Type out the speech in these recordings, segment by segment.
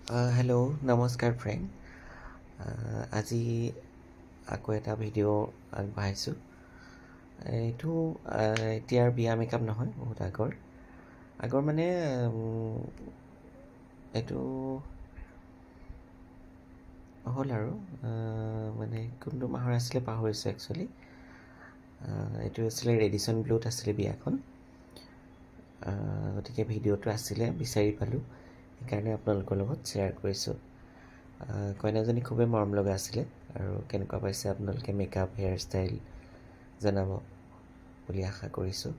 Hello' নমস্কাৰ friend. আজি আকৌ এটা ভিডিঅ' আগবঢ়াইছোঁ। এইটো এতিয়াৰ বিয়া মেকআপ নহয়, বহুত আগৰ মানে এইটো হ'ল আৰু মানে কোনটো মাহৰ আছিলে পাহৰিছোঁ একচুৱেলি। এইটো আছিলে ৰেডিচন ব্লুত আছিলে বিয়াখন। গতিকে ভিডিঅ'টো আছিলে, বিচাৰি পালোঁ, সেইকাৰণে আপোনালোকৰ লগত শ্বেয়াৰ কৰিছোঁ। কইনাজনী খুবেই মৰম লগা আছিলে আৰু কেনেকুৱা পাইছে আপোনালোকে মেকআপ হেয়াৰ ষ্টাইল জনাব বুলি আশা কৰিছোঁ।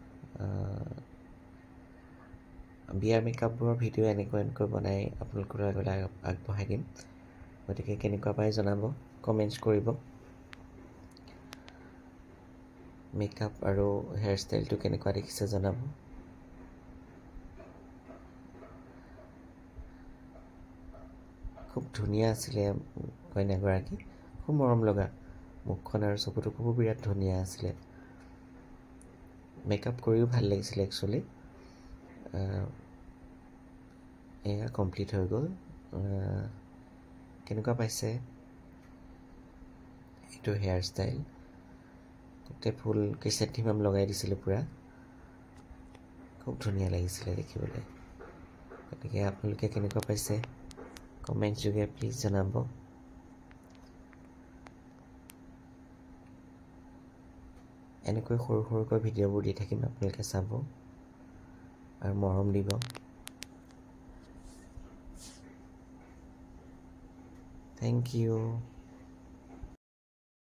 বিয়াৰ মেকআপবোৰৰ ভিডিঅ' এনেকৈ বনাই আপোনালোকৰ আগলৈ আগবঢ়াই দিম। গতিকে কেনেকুৱা পাই জনাব, কমেণ্টছ কৰিব। মেকআপ আৰু হেয়াৰ ষ্টাইলটো কেনেকুৱা দেখিছে জনাব। খুব ধুনীয়া আছিলে কইনাগৰাকী, খুব মৰম লগা। মুখখন আৰু চকুটকুবোৰ বিৰাট ধুনীয়া আছিলে। মেকআপ কৰিও ভাল লাগিছিলে একচুৱেলি। এয়া কমপ্লিট হৈ গ'ল। কেনেকুৱা পাইছে এইটো হেয়াৰ ষ্টাইল? গোটেই ফুল কেচেণ্টিমাম লগাই দিছিলোঁ পূৰা, খুব ধুনীয়া লাগিছিলে দেখিবলৈ। গতিকে আপোনালোকে কেনেকুৱা পাইছে কমেণ্টছ যোগে প্লিজ জনাব। এনেকৈ সৰু সৰুকৈ ভিডিঅ'বোৰ দি থাকিম, আপোনালোকে চাব আৰু মৰম দিব। Thank U.